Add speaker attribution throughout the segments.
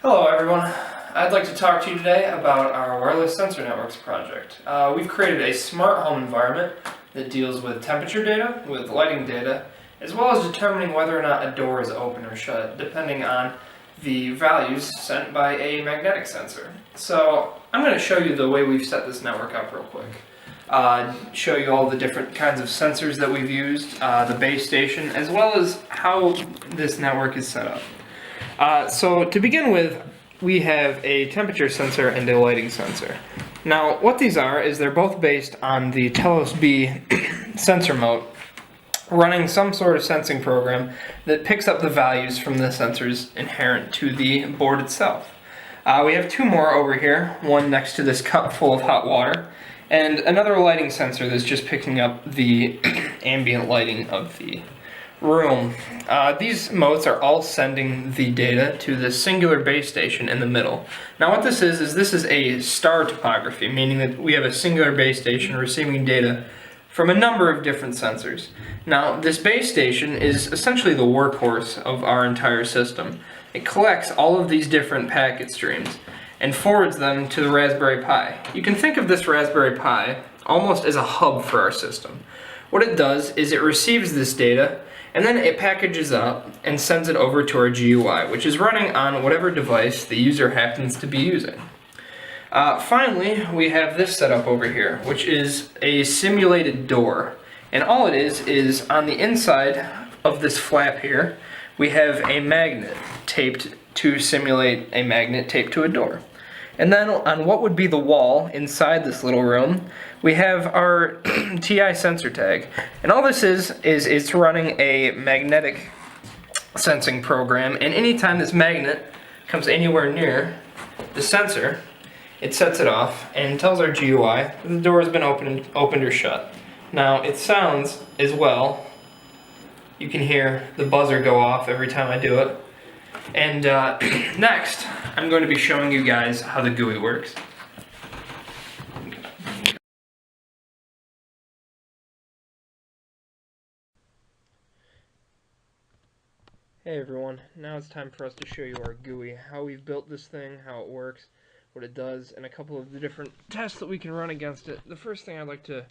Speaker 1: Hello everyone, I'd like to talk to you today about our wireless sensor networks project. We've created a smart home environment that deals with temperature data, with lighting data, as well as determining whether or not a door is open or shut, depending on the values sent by a magnetic sensor. So I'm going to show you the way we've set this network up real quick. Show you all the different kinds of sensors that we've used, the base station, as well as how this network is set up. So to begin with, we have a temperature sensor and a lighting sensor. Now, what these are is they're both based on the telosB sensor mode, running some sort of sensing program that picks up the values from the sensors inherent to the board itself. We have two more over here, one next to this cup full of hot water, and another lighting sensor that's just picking up the ambient lighting of the room. These motes are all sending the data to the singular base station in the middle. Now what this is this is a star topography, meaning that we have a singular base station receiving data from a number of different sensors. Now this base station is essentially the workhorse of our entire system. It collects all of these different packet streams and forwards them to the Raspberry Pi. You can think of this Raspberry Pi almost as a hub for our system. What it does is it receives this data and then it packages up and sends it over to our GUI, which is running on whatever device the user happens to be using. Finally, we have this setup over here, which is a simulated door. And all it is on the inside of this flap here, we have a magnet taped to simulate a magnet taped to a door. And then on what would be the wall inside this little room, we have our TI sensorTag. And all this is it's running a magnetic sensing program, and anytime this magnet comes anywhere near the sensor, it sets it off and tells our GUI that the door has been opened or shut. Now it sounds as well, you can hear the buzzer go off every time I do it. And next, I'm going to be showing you guys how the GUI works. Hey everyone, now it's time for us to show you our GUI, how we've built this thing, how it works, what it does, and a couple of the different tests that we can run against it. The first thing I'd like to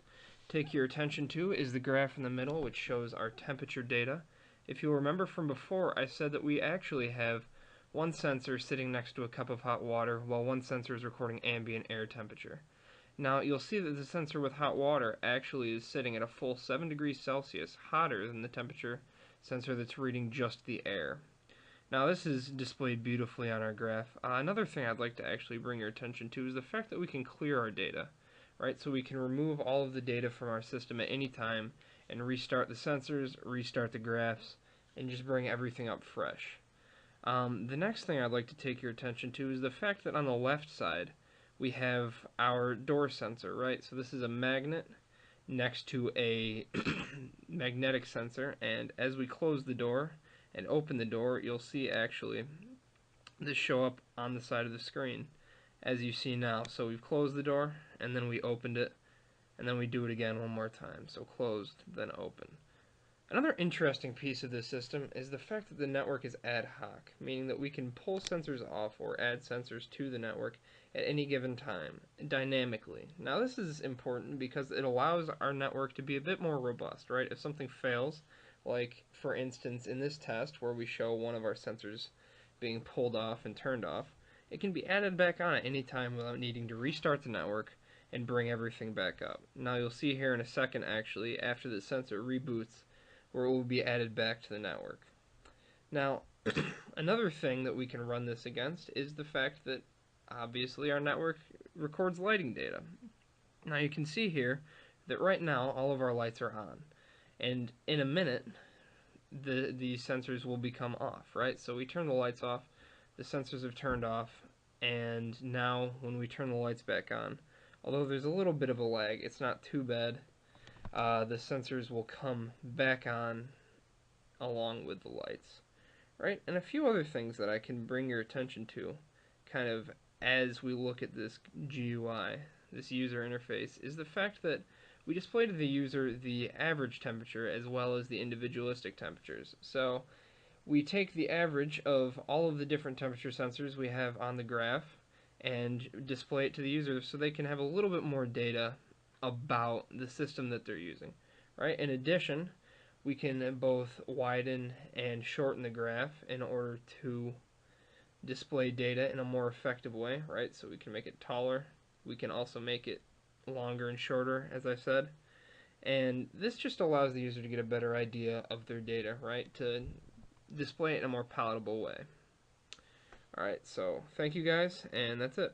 Speaker 1: take your attention to is the graph in the middle, which shows our temperature data. If you'll remember from before, I said that we actually have one sensor sitting next to a cup of hot water while one sensor is recording ambient air temperature. Now you'll see that the sensor with hot water actually is sitting at a full 7 degrees Celsius hotter than the temperature sensor that's reading just the air. Now this is displayed beautifully on our graph. Another thing I'd like to actually bring your attention to is the fact that we can clear our data. Right, so we can remove all of the data from our system at any time and restart the sensors, restart the graphs, and just bring everything up fresh. The next thing I'd like to take your attention to is the fact that on the left side we have our door sensor, right? So this is a magnet next to a magnetic sensor, and as we close the door and open the door, you'll see actually this show up on the side of the screen as you see now. So we've closed the door and then we opened it, and then we do it again one more time. So closed, then open. Another interesting piece of this system is the fact that the network is ad hoc, meaning that we can pull sensors off or add sensors to the network at any given time, dynamically. Now this is important because it allows our network to be a bit more robust, right? If something fails, like for instance in this test where we show one of our sensors being pulled off and turned off, it can be added back on at any time without needing to restart the network and bring everything back up. Now you'll see here in a second actually, after the sensor reboots, where it will be added back to the network. Now, another thing that we can run this against is the fact that obviously our network records lighting data. Now you can see here that right now all of our lights are on, and in a minute the sensors will become off, right? So we turn the lights off, the sensors have turned off, and now when we turn the lights back on, although there's a little bit of a lag, it's not too bad. The sensors will come back on along with the lights, right? And a few other things that I can bring your attention to kind of as we look at this GUI, this user interface, is the fact that we display to the user the average temperature as well as the individualistic temperatures. So we take the average of all of the different temperature sensors we have on the graph and display it to the user so they can have a little bit more data about the system that they're using, right? In addition, we can both widen and shorten the graph in order to display data in a more effective way, right? So we can make it taller. We can also make it longer and shorter, as I said. And this just allows the user to get a better idea of their data, right? To display it in a more palatable way. Alright, so thank you guys, and that's it.